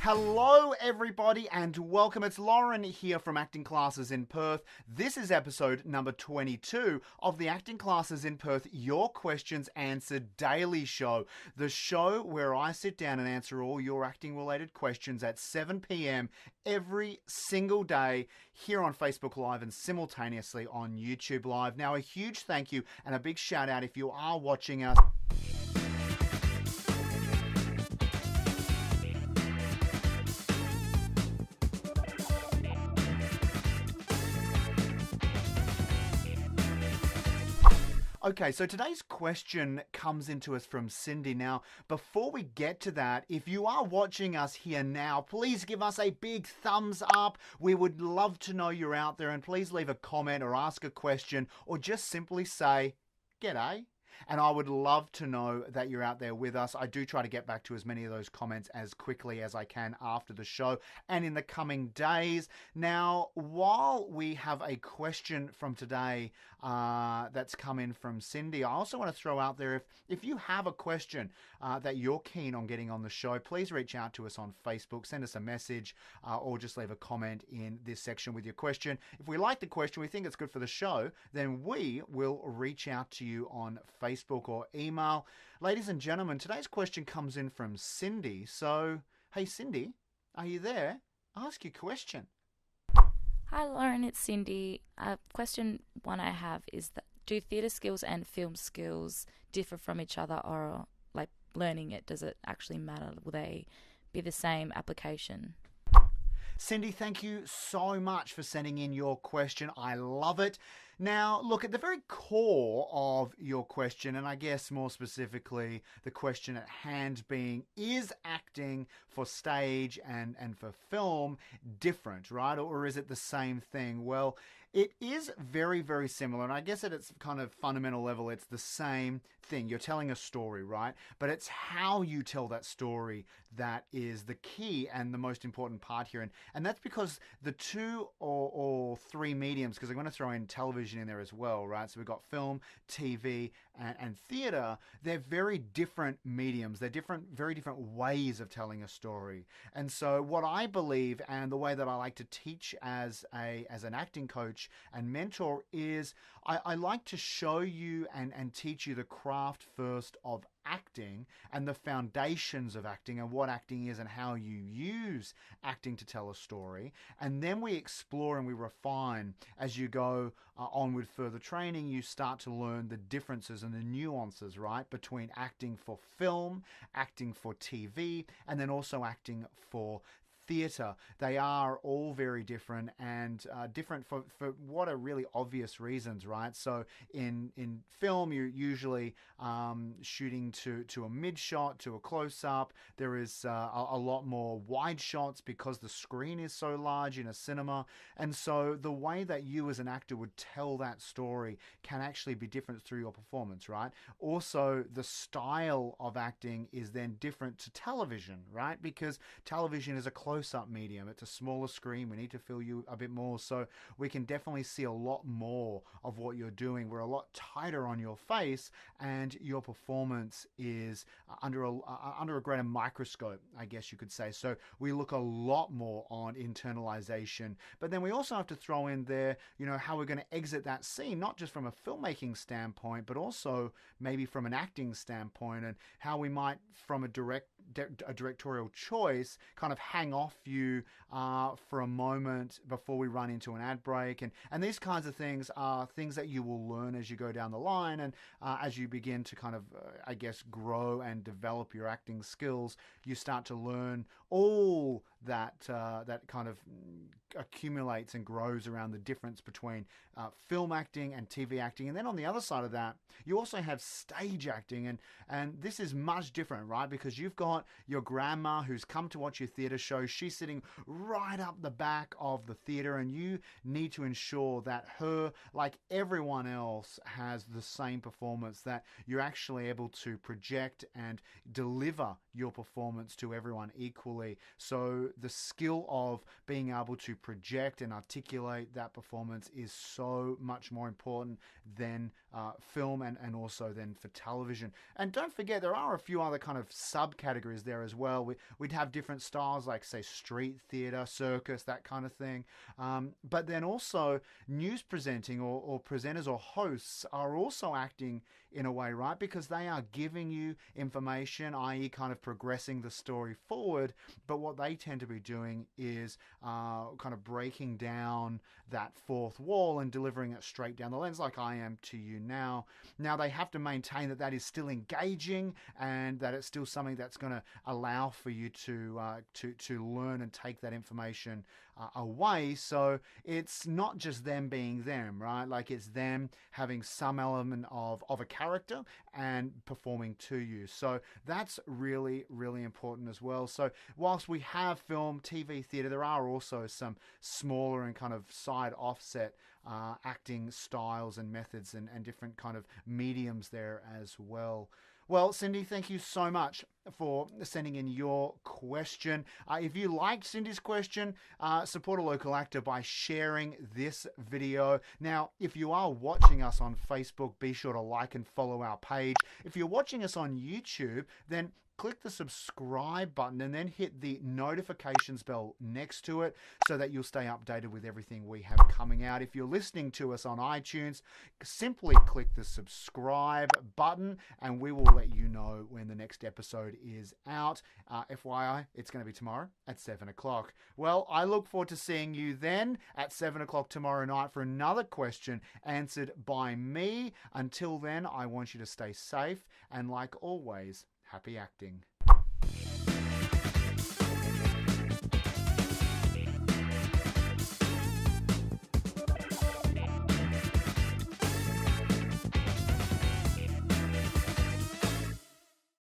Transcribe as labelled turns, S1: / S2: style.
S1: Hello, everybody, and welcome. It's Lauren here from Acting Classes in Perth. This is episode number 22 of the Acting Classes in Perth Your Questions Answered Daily Show, the show where I sit down and answer all your acting-related questions at 7 p.m. every single day here on Facebook Live and simultaneously on YouTube Live. Now, a huge thank you and a big shout out if you are watching us. Okay, so today's question comes into us from Cindy. Now, before we get to that, if you are watching us here now, please give us a big thumbs up. We would love to know you're out there, and please leave a comment or ask a question or just simply say, "G'day." And I would love to know that you're out there with us. I do try to get back to as many of those comments as quickly as I can after the show and in the coming days. Now, while we have a question from today that's come in from Cindy, I also want to throw out there, if you have a question that you're keen on getting on the show, please reach out to us on Facebook, send us a message, or just leave a comment in this section with your question. If we like the question, we think it's good for the show, then we will reach out to you on Facebook or email. Ladies and gentlemen, today's question comes in from Cindy. So, hey Cindy, are you there? Ask your question.
S2: Hi Lauren, it's Cindy. Question one I have is that do theatre skills and film skills differ from each other, or like learning it, does it actually matter? Will they be the same application?
S1: Cindy, thank you so much for sending in your question. I love it. Now, look, at the very core of your question, and I guess more specifically the question at hand being, is acting for stage and for film different, right? Or is it the same thing? Well, it is very, very similar. And I guess at its kind of fundamental level, it's the same thing. You're telling a story, right? But it's how you tell that story that is the key and the most important part here. And that's because the two or three mediums, because I'm going to throw in television in there as well, right? So we've got film, TV, and theatre. They're very different mediums. They're very different ways of telling a story. And so what I believe, and the way that I like to teach as an acting coach and mentor, is I like to show you and teach you the craft first of acting and the foundations of acting and what acting is and how you use acting to tell a story. And then we explore and we refine as you go on with further training. You start to learn the differences and the nuances, right, between acting for film, acting for TV, and then also acting for theatre. They are all very different and different for what are really obvious reasons, right? So in film, you're usually shooting to a mid shot, to a close up. There is a lot more wide shots because the screen is so large in a cinema. And so the way that you as an actor would tell that story can actually be different through your performance, right? Also, the style of acting is then different to television, right? Because television is a close-up medium. It's a smaller screen. We need to feel you a bit more, so we can definitely see a lot more of what you're doing. We're a lot tighter on your face, and your performance is under a greater microscope, I guess you could say. So we look a lot more on internalization, but then we also have to throw in there, how we're going to exit that scene, not just from a filmmaking standpoint, but also maybe from an acting standpoint, and how we might, from a directorial choice, kind of hang off you for a moment before we run into an ad break. And these kinds of things are things that you will learn as you go down the line and as you begin to kind of, grow and develop your acting skills. You start to learn all that kind of accumulates and grows around the difference between film acting and TV acting. And then on the other side of that, you also have stage acting, and this is much different, right? Because you've got your grandma who's come to watch your theatre show. She's sitting right up the back of the theatre, and you need to ensure that her, like everyone else, has the same performance, that you're actually able to project and deliver your performance to everyone equally. So the skill of being able to project and articulate that performance is so much more important than film and also then for television. And don't forget, there are a few other kind of subcategories categories there as well. We'd have different styles like, say, street theatre, circus, that kind of thing. But then also news presenting or presenters or hosts are also acting in a way, right? Because they are giving you information, i.e. kind of progressing the story forward. But what they tend to be doing is kind of breaking down that fourth wall and delivering it straight down the lens like I am to you now. Now, they have to maintain that is still engaging and that it's still something that's going to allow for you to learn and take that information away. So it's not just them being them, right? Like, it's them having some element of a character and performing to you. So that's really, really important as well. So whilst we have film, TV, theatre, there are also some smaller and kind of side offset acting styles and methods and different kind of mediums there as well. Well, Cindy, thank you so much for sending in your question. If you liked Cindy's question, support a local actor by sharing this video. Now, if you are watching us on Facebook, be sure to like and follow our page. If you're watching us on YouTube, then click the subscribe button and then hit the notifications bell next to it so that you'll stay updated with everything we have coming out. If you're listening to us on iTunes, simply click the subscribe button and we will let you know when the next episode is out. FYI, it's going to be tomorrow at 7 o'clock. Well, I look forward to seeing you then at 7 o'clock tomorrow night for another question answered by me. Until then, I want you to stay safe and, like always, happy acting.